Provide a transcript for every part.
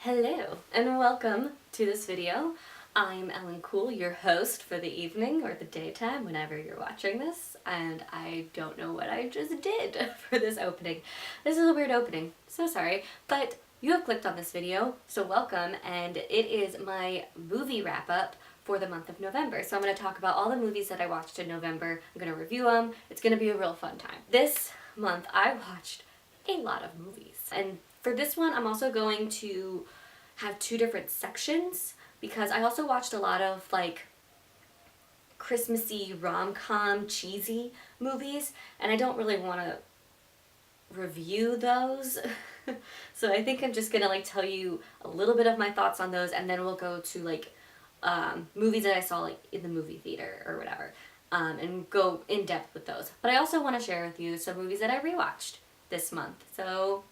Hello and welcome to this video. I'm Ellen Cool, your host for the evening or the daytime whenever you're watching this, and I don't know what I just did for this opening. This is a weird opening, so sorry, but you have clicked on this video, so welcome, and it is my movie wrap-up for the month of November. So I'm going to talk about all the movies that I watched in November. I'm going to review them. It's going to be a real fun time. This month I watched a lot of movies, and for this one I'm also going to have two different sections because I also watched a lot of like Christmassy rom-com cheesy movies, and I don't really want to review those. So I think I'm just gonna like tell you a little bit of my thoughts on those, and then we'll go to like movies that I saw like in the movie theater or whatever, and go in depth with those. But I also want to share with you some movies that I rewatched this month. So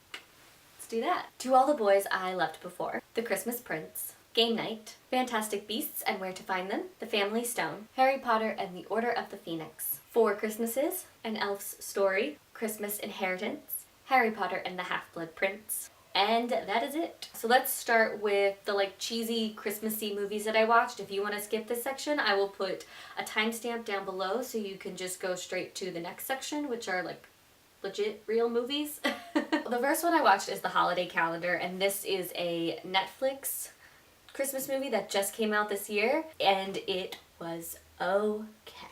let's do that. To All the Boys I Loved Before, The Christmas Prince, Game Night, Fantastic Beasts and Where to Find Them, The Family Stone, Harry Potter and the Order of the Phoenix, Four Christmases, An Elf's Story, Christmas Inheritance, Harry Potter and the Half-Blood Prince, and that is it. So let's start with the like cheesy Christmassy movies that I watched. If you want to skip this section, I will put a timestamp down below so you can just go straight to the next section, which are like legit real movies. The first one I watched is The Holiday Calendar, and this is a Netflix Christmas movie that just came out this year, and it was okay.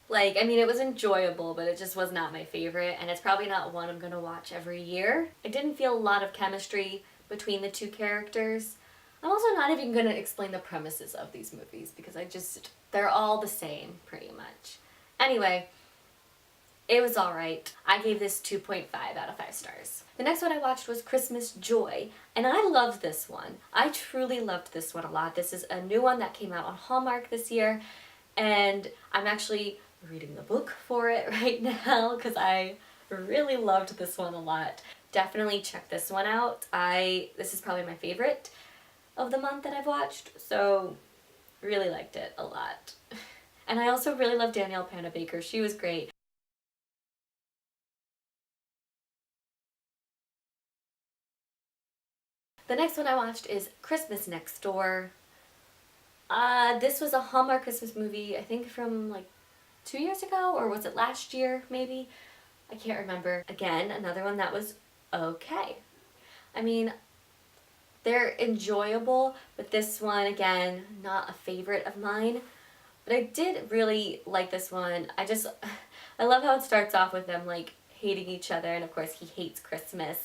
Like, I mean, it was enjoyable, but it just was not my favorite, and it's probably not one I'm gonna watch every year. I didn't feel a lot of chemistry between the two characters. I'm also not even gonna explain the premises of these movies because they're all the same, pretty much. Anyway, it was alright. I gave this 2.5 out of 5 stars. The next one I watched was Christmas Joy, and I loved this one. I truly loved this one a lot. This is a new one that came out on Hallmark this year, and I'm actually reading the book for it right now because I really loved this one a lot. Definitely check this one out. This is probably my favorite of the month that I've watched, so really liked it a lot. And I also really love Danielle Panabaker. She was great. The next one I watched is Christmas Next Door. This was a Hallmark Christmas movie, I think from like 2 years ago, or was it last year maybe? I can't remember. Again, another one that was okay. I mean, they're enjoyable, but this one, again, not a favorite of mine. But I did really like this one. I love how it starts off with them like hating each other, and of course he hates Christmas.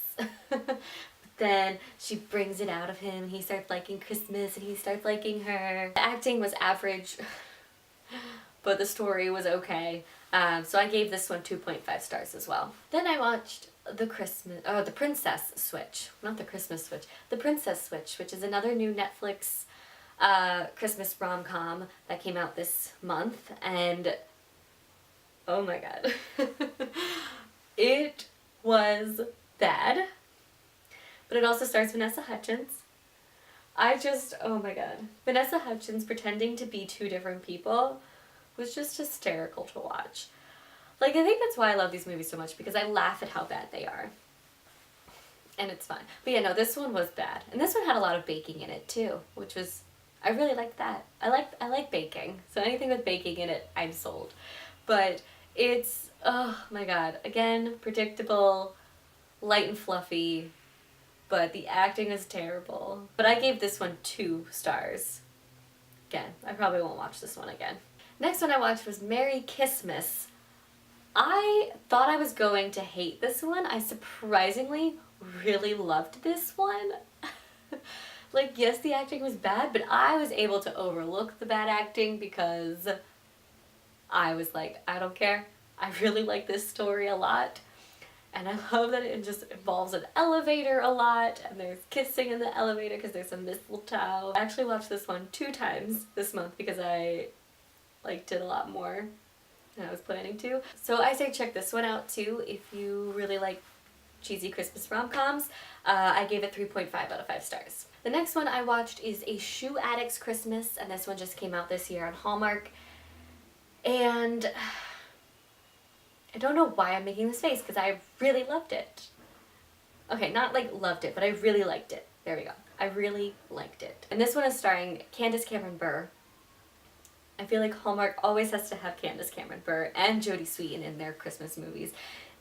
Then she brings it out of him, he starts liking Christmas and he starts liking her. The acting was average, but the story was okay. So I gave this one 2.5 stars as well. Then I watched the Princess Switch. Not the Christmas Switch. The Princess Switch, which is another new Netflix Christmas rom-com that came out this month, and oh my god. It was bad. But it also stars Vanessa Hudgens. Oh my god. Vanessa Hudgens pretending to be two different people was just hysterical to watch. Like, I think that's why I love these movies so much, because I laugh at how bad they are. And it's fun. But yeah, no, this one was bad. And this one had a lot of baking in it too, which was, I really liked that. I like baking. So anything with baking in it, I'm sold. But it's, oh my god. Again, predictable, light and fluffy, but the acting is terrible. But I gave this one 2 stars. Again, I probably won't watch this one again. Next one I watched was Merry Christmas. I thought I was going to hate this one. I surprisingly really loved this one. Like, yes, the acting was bad, but I was able to overlook the bad acting because I was like, I don't care. I really like this story a lot. And I love that it just involves an elevator a lot, and there's kissing in the elevator because there's some mistletoe. I actually watched this one 2 times this month because I liked it a lot more than I was planning to. So I say check this one out too if you really like cheesy Christmas rom-coms. I gave it 3.5 out of 5 stars. The next one I watched is A Shoe Addict's Christmas, and this one just came out this year on Hallmark. And I don't know why I'm making this face, because I really loved it. Okay, not like loved it, but I really liked it. There we go. I really liked it. And this one is starring Candace Cameron Bure. I feel like Hallmark always has to have Candace Cameron Bure and Jodie Sweetin in their Christmas movies.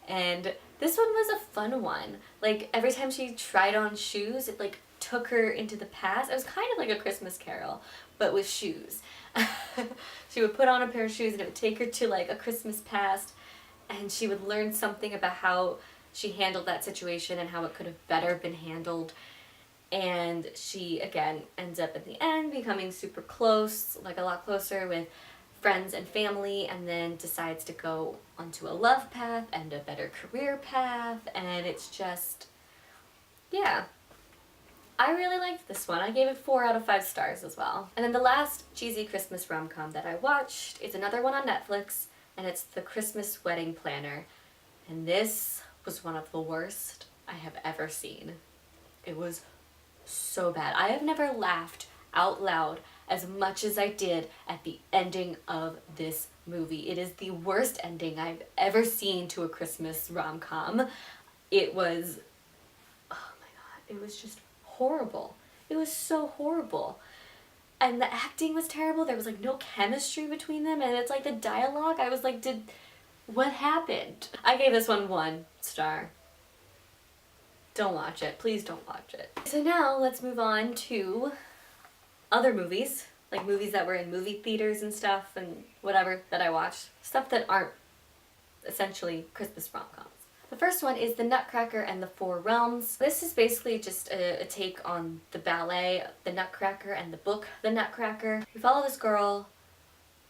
And this one was a fun one. Like, every time she tried on shoes, it like took her into the past. It was kind of like a Christmas Carol, but with shoes. She would put on a pair of shoes and it would take her to like a Christmas past, and she would learn something about how she handled that situation and how it could have better been handled. And she, again, ends up at the end becoming super close, like a lot closer with friends and family, and then decides to go onto a love path and a better career path, and it's just, yeah. I really liked this one. I gave it 4 out of 5 stars as well. And then the last cheesy Christmas rom-com that I watched is another one on Netflix, and it's The Christmas Wedding Planner. And this was one of the worst I have ever seen. It was so bad. I have never laughed out loud as much as I did at the ending of this movie. It is the worst ending I've ever seen to a Christmas rom-com. It was, oh my god, it was just horrible. It was so horrible. And the acting was terrible. There was like no chemistry between them, and it's like the dialogue, I was like, what happened? I gave this one 1 star. Don't watch it. Please don't watch it. So now let's move on to other movies, like movies that were in movie theaters and stuff and whatever that I watched. Stuff that aren't essentially Christmas rom-coms. The first one is The Nutcracker and the Four Realms. This is basically just a take on the ballet, The Nutcracker, and the book, The Nutcracker. We follow this girl.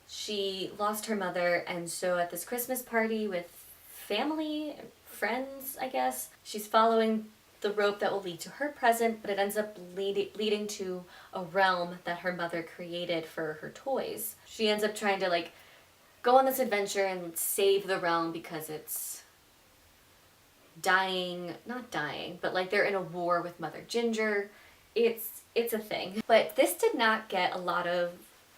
She lost her mother, and so at this Christmas party with family and friends, I guess, she's following the rope that will lead to her present, but it ends up leading to a realm that her mother created for her toys. She ends up trying to like go on this adventure and save the realm because it's not dying, but like they're in a war with Mother Ginger. It's a thing. But this did not get a lot of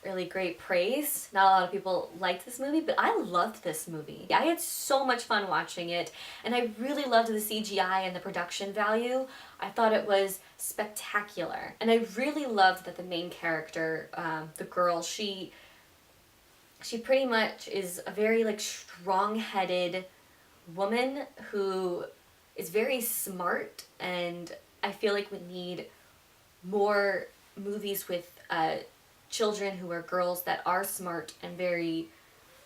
really great praise. Not a lot of people liked this movie, but I loved this movie. I had so much fun watching it, and I really loved the CGI and the production value. I thought it was spectacular. And I really loved that the main character, the girl, she pretty much is a very like strong-headed woman who is very smart, and I feel like we need more movies with children who are girls that are smart and very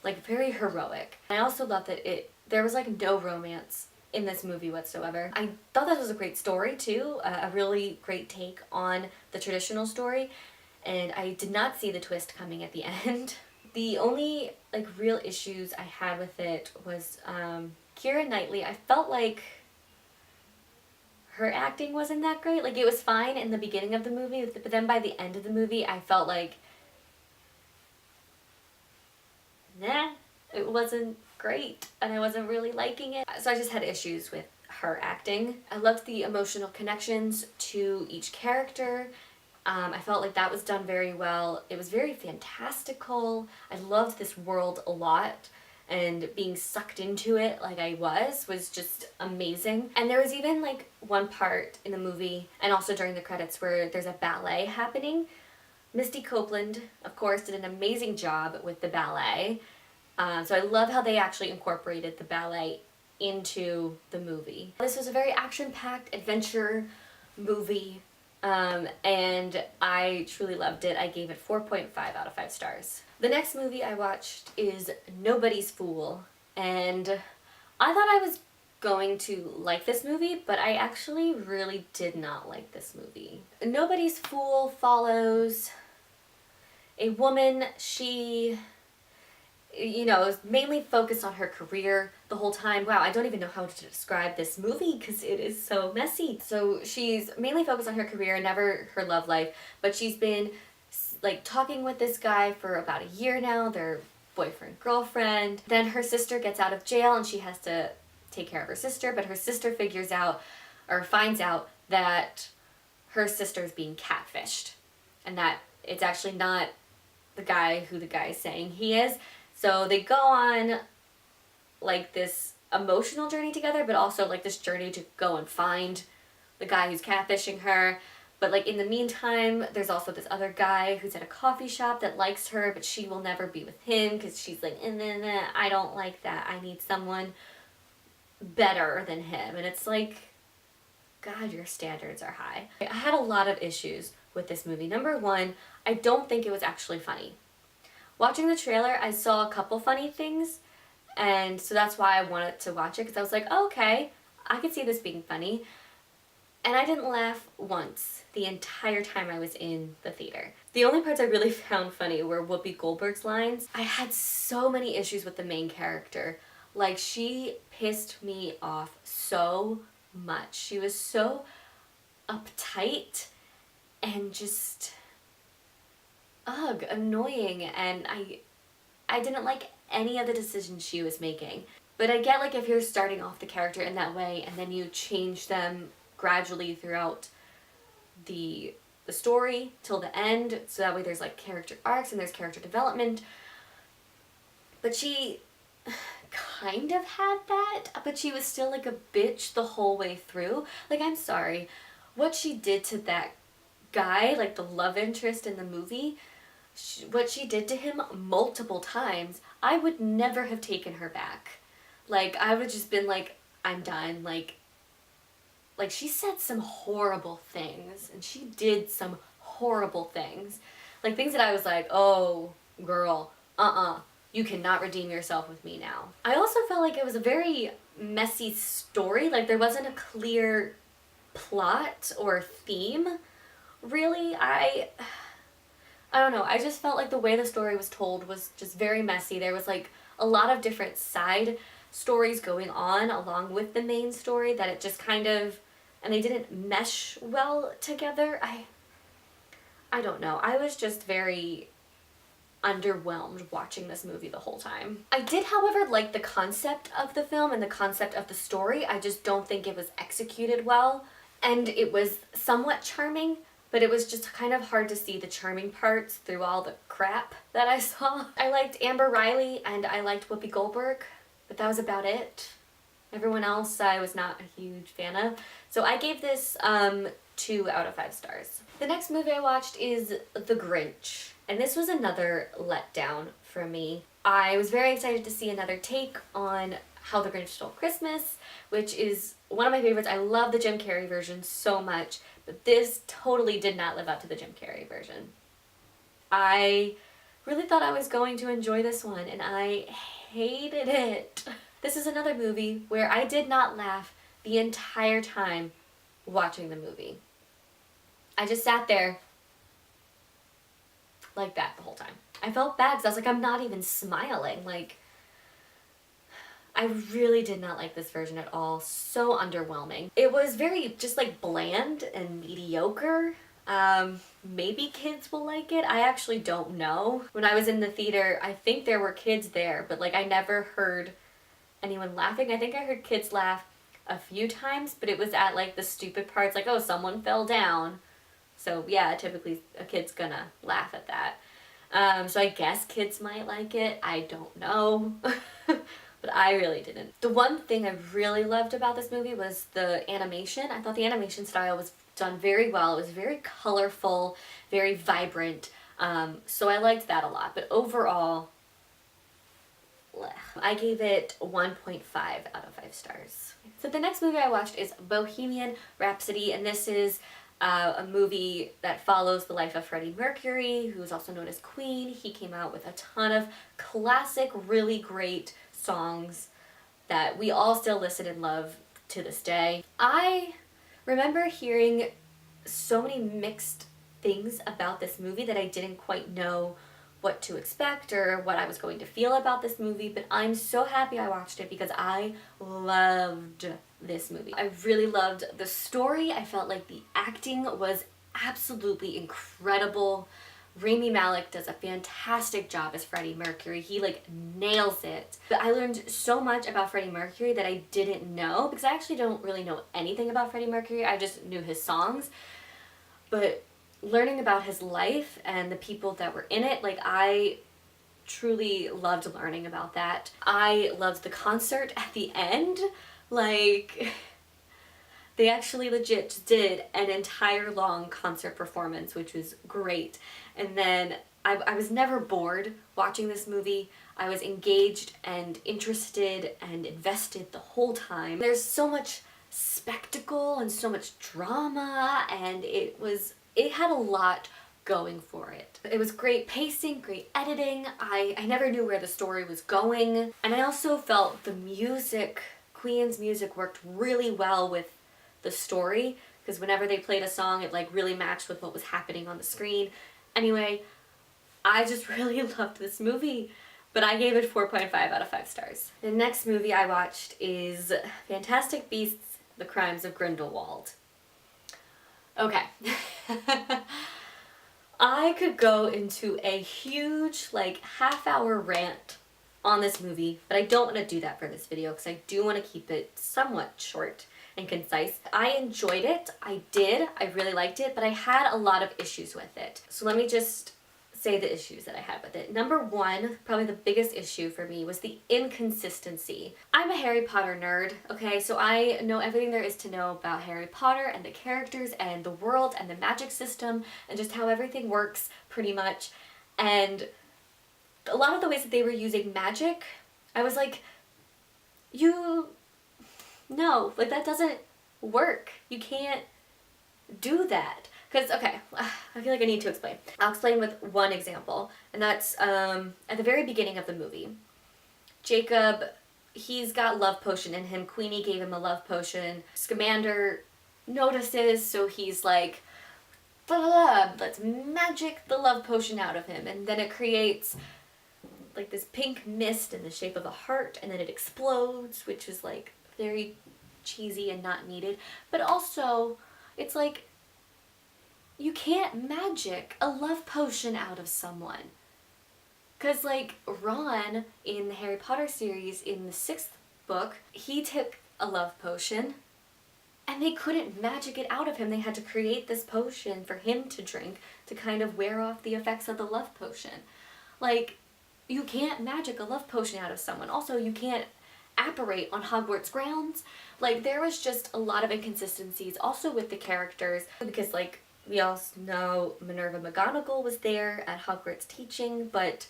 heroic. And I also love that there was like no romance in this movie whatsoever. I thought that was a great story too, a really great take on the traditional story, and I did not see the twist coming at the end. The only like real issues I had with it was Keira Knightley. I felt like her acting wasn't that great. Like, it was fine in the beginning of the movie, but then by the end of the movie, I felt like, nah, it wasn't great, and I wasn't really liking it. So I just had issues with her acting. I loved the emotional connections to each character. I felt like that was done very well. It was very fantastical. I loved this world a lot, and being sucked into it like I was just amazing. And there was even like one part in the movie, and also during the credits, where there's a ballet happening. Misty Copeland, of course, did an amazing job with the ballet. So I love how they actually incorporated the ballet into the movie. This was a very action-packed adventure movie, and I truly loved it. I gave it 4.5 out of 5 stars. The next movie I watched is Nobody's Fool, and I thought I was going to like this movie, but I actually really did not like this movie. Nobody's Fool follows a woman. She, is mainly focused on her career the whole time. Wow, I don't even know how to describe this movie because it is so messy. So she's mainly focused on her career, never her love life, but she's been like talking with this guy for about a year now. They're boyfriend, girlfriend. Then her sister gets out of jail and she has to take care of her sister, but her sister finds out that her sister's being catfished, and that it's actually not the guy who the guy is saying he is. So they go on like this emotional journey together, but also like this journey to go and find the guy who's catfishing her. But like in the meantime, there's also this other guy who's at a coffee shop that likes her, but she will never be with him because she's like, I don't like that. I need someone better than him. And it's like, God, your standards are high. I had a lot of issues with this movie. Number one, I don't think it was actually funny. Watching the trailer, I saw a couple funny things, and so that's why I wanted to watch it, because I was like, oh, okay, I could see this being funny. And I didn't laugh once the entire time I was in the theater. The only parts I really found funny were Whoopi Goldberg's lines. I had so many issues with the main character. Like, she pissed me off so much. She was so uptight and just, annoying, and I didn't like any of the decisions she was making. But I get, like, if you're starting off the character in that way and then you change them gradually throughout the story till the end, so that way there's like character arcs and there's character development. But she kind of had that, but she was still like a bitch the whole way through. Like, I'm sorry, what she did to that guy, like the love interest in the movie, what she did to him multiple times, I would never have taken her back. Like, I would have just been like, I'm done. Like, she said some horrible things, and she did some horrible things. Like, things that I was like, oh, girl, you cannot redeem yourself with me now. I also felt like it was a very messy story. Like, there wasn't a clear plot or theme, really. I don't know. I just felt like the way the story was told was just very messy. There was, like, a lot of different side stories going on along with the main story that it just kind of, and they didn't mesh well together. I don't know. I was just very underwhelmed watching this movie the whole time. I did, however, like the concept of the film and the concept of the story. I just don't think it was executed well. And it was somewhat charming, but it was just kind of hard to see the charming parts through all the crap that I saw. I liked Amber Riley and I liked Whoopi Goldberg, but that was about it. Everyone else I was not a huge fan of. So I gave this 2 out of 5 stars. The next movie I watched is The Grinch. And this was another letdown for me. I was very excited to see another take on How the Grinch Stole Christmas, which is one of my favorites. I love the Jim Carrey version so much, but this totally did not live up to the Jim Carrey version. I really thought I was going to enjoy this one, and I hated it. This is another movie where I did not laugh the entire time watching the movie. I just sat there like that the whole time. I felt bad because I was like, I'm not even smiling. Like, I really did not like this version at all. So underwhelming. It was very just like bland and mediocre. Maybe kids will like it. I actually don't know. When I was in the theater, I think there were kids there, but like I never heard anyone laughing. I think I heard kids laugh a few times, but it was at like the stupid parts, like, oh, someone fell down. So yeah, typically a kid's gonna laugh at that. So I guess kids might like it. I don't know. But I really didn't. The one thing I really loved about this movie was the animation. I thought the animation style was done very well. It was very colorful, very vibrant. So I liked that a lot. But overall, I gave it 1.5 out of 5 stars. So the next movie I watched is Bohemian Rhapsody, and this is a movie that follows the life of Freddie Mercury, who is also known as Queen. He came out with a ton of classic, really great songs that we all still listen and love to this day. I remember hearing so many mixed things about this movie that I didn't quite know what to expect or what I was going to feel about this movie, but I'm so happy I watched it because I loved this movie. I really loved the story. I felt like the acting was absolutely incredible. Rami Malek does a fantastic job as Freddie Mercury. He like nails it. But I learned so much about Freddie Mercury that I didn't know, because I actually don't really know anything about Freddie Mercury. I just knew his songs. But learning about his life and the people that were in it, like, I truly loved learning about that. I loved the concert at the end. Like, They actually legit did an entire long concert performance, which was great. And then I was never bored watching this movie. I was engaged and interested and invested the whole time. There's so much spectacle and so much drama, and it had a lot going for it. It was great pacing, great editing. I never knew where the story was going. And I also felt the music, Queen's music, worked really well with the story, because whenever they played a song, it like really matched with what was happening on the screen. Anyway, I just really loved this movie, but I gave it 4.5 out of 5 stars. The next movie I watched is Fantastic Beasts: The Crimes of Grindelwald. Okay. I could go into a huge, like, half-hour rant on this movie, but I don't want to do that for this video because I do want to keep it somewhat short and concise. I enjoyed it. I did. I really liked it, but I had a lot of issues with it. So let me just say the issues that I had with it. Number one, probably the biggest issue for me, was the inconsistency. I'm a Harry Potter nerd, okay? So I know everything there is to know about Harry Potter and the characters and the world and the magic system and just how everything works, pretty much. And a lot of the ways that they were using magic, I was like, no, like that doesn't work. You can't do that. Because, okay, I feel like I need to explain. I'll explain with one example, and that's at the very beginning of the movie. Jacob, he's got love potion in him. Queenie gave him a love potion. Scamander notices, so he's like, let's magic the love potion out of him. And then it creates like this pink mist in the shape of a heart, and then it explodes, which is like very cheesy and not needed. But also, it's like, you can't magic a love potion out of someone. Because, like, Ron in the Harry Potter series, in the 6th book, he took a love potion, and they couldn't magic it out of him. They had to create this potion for him to drink to kind of wear off the effects of the love potion. Like, you can't magic a love potion out of someone. Also, you can't apparate on Hogwarts grounds. Like, there was just a lot of inconsistencies, also with the characters, because, like, we all know Minerva McGonagall was there at Hogwarts teaching, but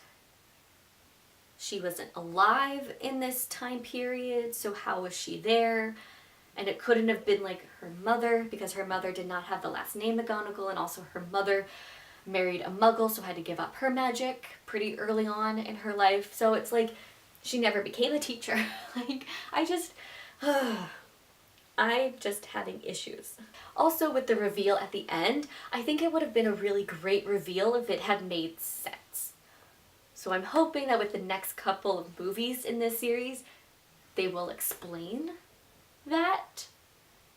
she wasn't alive in this time period, so how was she there? And it couldn't have been like her mother, because her mother did not have the last name McGonagall, and also her mother married a muggle, so had to give up her magic pretty early on in her life. So it's like, she never became a teacher. Like, I'm just having issues. Also, with the reveal at the end, I think it would have been a really great reveal if it had made sense. So I'm hoping that with the next couple of movies in this series, they will explain that.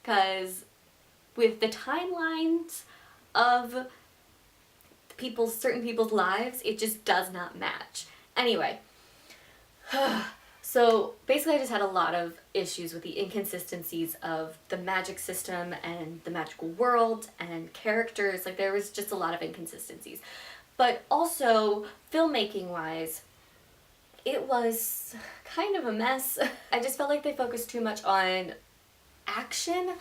Because with the timelines of certain people's lives, it just does not match. Anyway. So basically I just had a lot of issues with the inconsistencies of the magic system and the magical world and characters. Like, there was just a lot of inconsistencies. But also, filmmaking wise, it was kind of a mess. I just felt like they focused too much on action.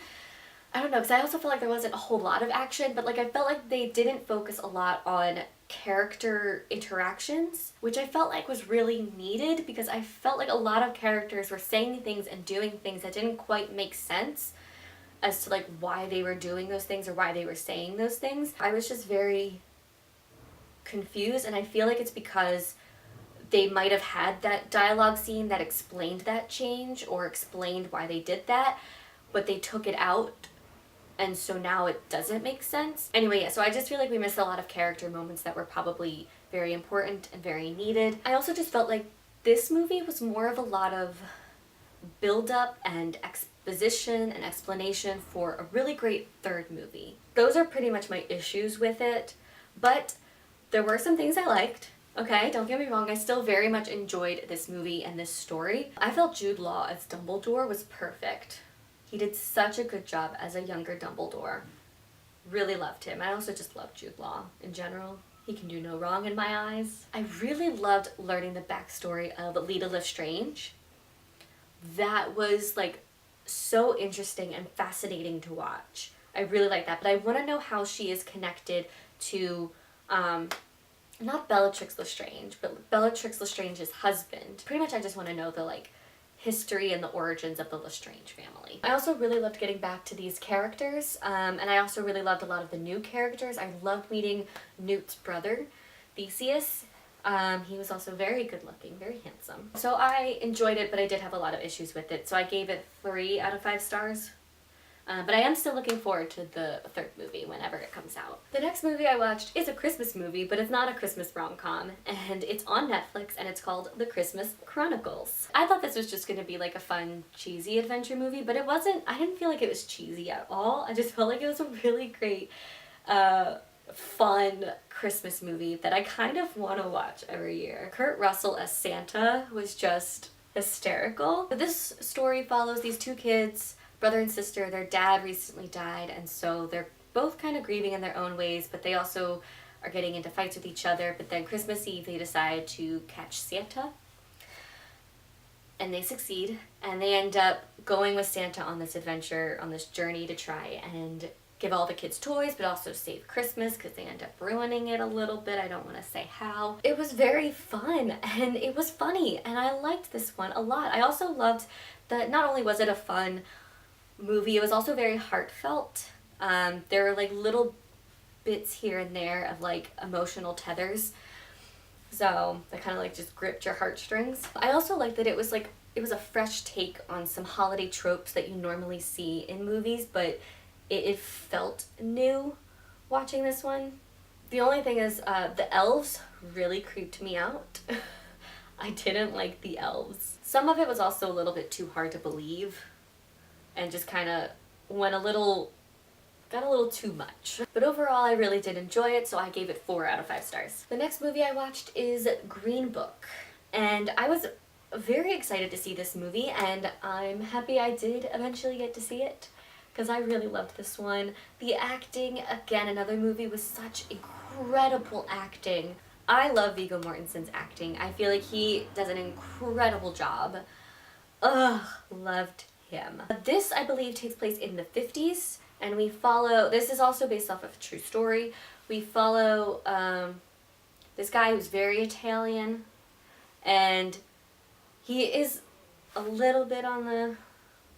I don't know, because I also felt like there wasn't a whole lot of action, but like I felt like they didn't focus a lot on character interactions, which I felt like was really needed, because I felt like a lot of characters were saying things and doing things that didn't quite make sense as to like why they were doing those things or why they were saying those things. I was just very confused, and I feel like it's because they might have had that dialogue scene that explained that change or explained why they did that, but they took it out, and so now it doesn't make sense. Anyway, yeah, so I just feel like we missed a lot of character moments that were probably very important and very needed. I also just felt like this movie was more of a lot of build-up and exposition and explanation for a really great third movie. Those are pretty much my issues with it, but there were some things I liked. Okay, don't get me wrong, I still very much enjoyed this movie and this story. I felt Jude Law as Dumbledore was perfect. He did such a good job as a younger Dumbledore. Really loved him. I also just love Jude Law in general. He can do no wrong in my eyes. I really loved learning the backstory of Lita Lestrange. That was like so interesting and fascinating to watch. I really like that, but I want to know how she is connected to, not Bellatrix Lestrange, but Bellatrix Lestrange's husband. Pretty much I just want to know the, like, history and the origins of the Lestrange family. I also really loved getting back to these characters, and I also really loved a lot of the new characters. I loved meeting Newt's brother, Theseus. He was also very good looking, very handsome. So I enjoyed it, but I did have a lot of issues with it, so I gave it 3 out of 5 stars. But I am still looking forward to the 3rd movie whenever it comes out. The next movie I watched is a Christmas movie, but it's not a Christmas rom-com, and it's on Netflix, and it's called The Christmas Chronicles. I thought this was just gonna be like a fun, cheesy adventure movie, but it wasn't. I didn't feel like it was cheesy at all. I just felt like it was a really great, fun Christmas movie that I kind of want to watch every year. Kurt Russell as Santa was just hysterical. This story follows these 2 kids, brother and sister. Their dad recently died, and so they're both kind of grieving in their own ways, but they also are getting into fights with each other. But then Christmas Eve they decide to catch Santa, and they succeed, and they end up going with Santa on this adventure, on this journey to try and give all the kids toys, but also save Christmas, because they end up ruining it a little bit. I don't want to say how. It was very fun, and it was funny, and I liked this one a lot. I also loved that not only was it a fun movie, it was also very heartfelt. There were like little bits here and there of like emotional tethers, so that kind of like just gripped your heartstrings. I also liked that it was a fresh take on some holiday tropes that you normally see in movies, but it felt new watching this one. The only thing is the elves really creeped me out. I didn't like the elves. Some of it was also a little bit too hard to believe, and just kind of got a little too much. But overall, I really did enjoy it, so I gave it 4 out of 5 stars. The next movie I watched is Green Book, and I was very excited to see this movie, and I'm happy I did eventually get to see it, because I really loved this one. The acting, again, another movie with such incredible acting. I love Viggo Mortensen's acting. I feel like he does an incredible job. Ugh, loved him. This, I believe, takes place in the 50s, and we follow, this is also based off of a true story. We follow this guy who's very Italian, and he is a little bit on the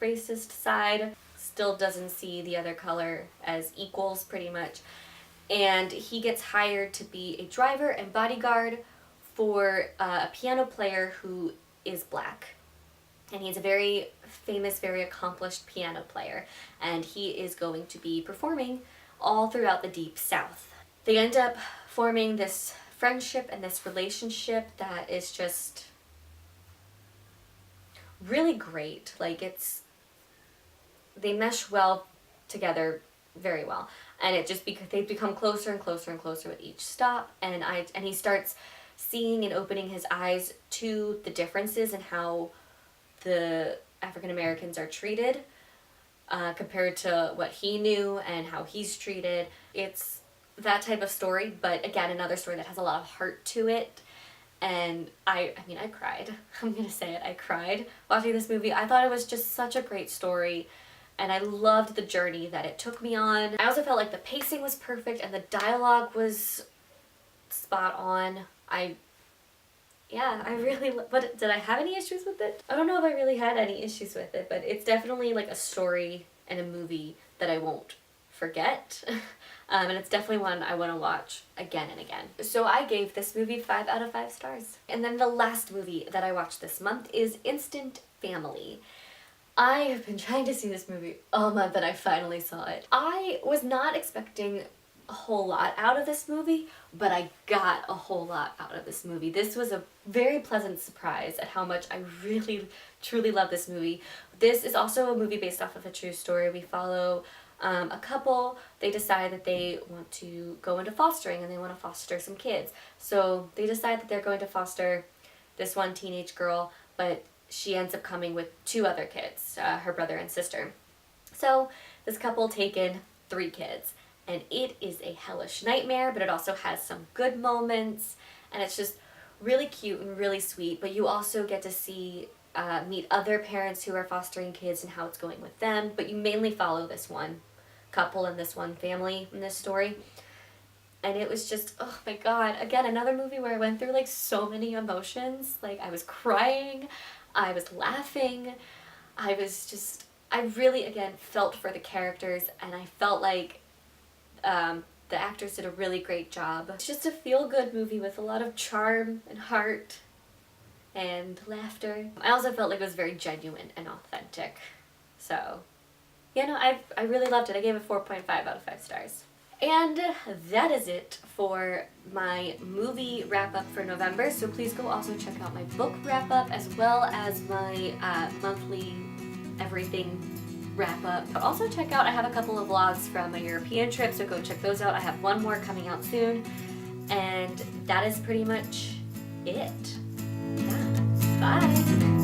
racist side, still doesn't see the other color as equals pretty much, and he gets hired to be a driver and bodyguard for a piano player who is black. And he's a very famous, very accomplished piano player, and he is going to be performing all throughout the Deep South. They end up forming this friendship and this relationship that is just really great. Like, they mesh well together, very well, and it just they become closer and closer and closer with each stop, and he starts seeing and opening his eyes to the differences in how the African Americans are treated compared to what he knew and how he's treated. It's that type of story, but again, another story that has a lot of heart to it. And I mean, I cried. I'm gonna say it, I cried watching this movie. I thought it was just such a great story, and I loved the journey that it took me on. I also felt like the pacing was perfect and the dialogue was spot on. I really, but did I have any issues with it? I don't know if I really had any issues with it, but it's definitely like a story and a movie that I won't forget. And it's definitely one I want to watch again and again. So I gave this movie 5 out of 5 stars. And then the last movie that I watched this month is Instant Family. I have been trying to see this movie all month, and I finally saw it. I was not expecting a whole lot out of this movie, but I got a whole lot out of this movie. This was a very pleasant surprise at how much I really, truly love this movie. This is also a movie based off of a true story. We follow a couple. They decide that they want to go into fostering, and they want to foster some kids. So they decide that they're going to foster this one teenage girl, but she ends up coming with 2 other kids, her brother and sister. So this couple take in 3 kids, and it is a hellish nightmare, but it also has some good moments, and it's just really cute and really sweet. But you also get to see meet other parents who are fostering kids and how it's going with them, but you mainly follow this one couple and this one family in this story. And it was just, oh my god, again, another movie where I went through like so many emotions. Like I was crying, I was laughing, I really, again, felt for the characters, and I felt like the actors did a really great job. It's just a feel-good movie with a lot of charm and heart and laughter. I also felt like it was very genuine and authentic. So, you know, I really loved it. I gave it 4.5 out of 5 stars. And that is it for my movie wrap-up for November, so please go also check out my book wrap-up as well as my monthly everything wrap-up. Also check out, I have a couple of vlogs from my European trip, so go check those out. I have one more coming out soon, and that is pretty much it. Yeah. Bye!